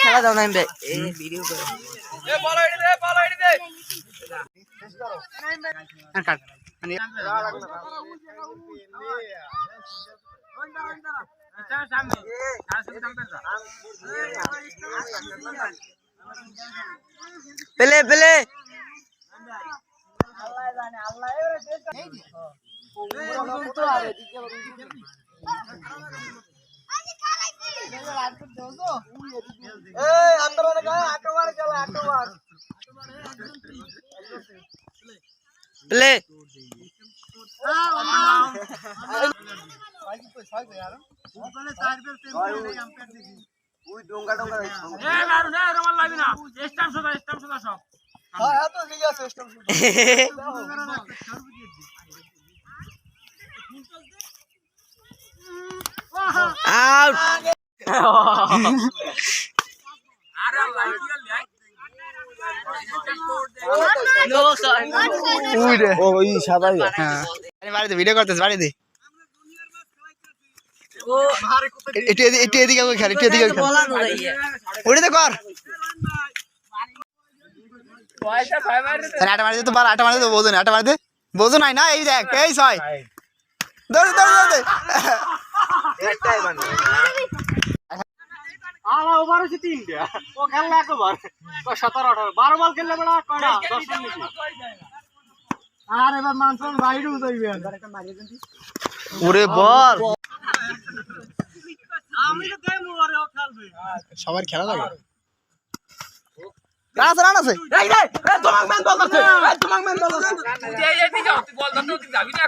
খেলা দাও না ভিডিও করে পেলে পেলে প্লে আউট ভিডিও করতেছ বাড়িতে এদিকে খেল একটু এদিকে ওটা কর আটা মারি দে তো আটা মারি দে বোঝো না আটা মারি দে বোঝো নাই না এই দেখ এই ছয় দৌড় দৌড় দৌড় আলা ওভার হচ্ছে 3টা ও খেললা একবার 17 18 12 বল খেললে বড় কয়টা 10 রান নাকি আর এবার মানসন রাইড উঠাইবে একটা মারিয়ে দেন ওরে বল আমি তো দেই মোরে ও খেলবে সবার খেলা লাগে রান আছে এই রে তোমাক ম্যান বল করছে তোমাক ম্যান বল করছে এই এই দিকে বল ধরতে যাবি না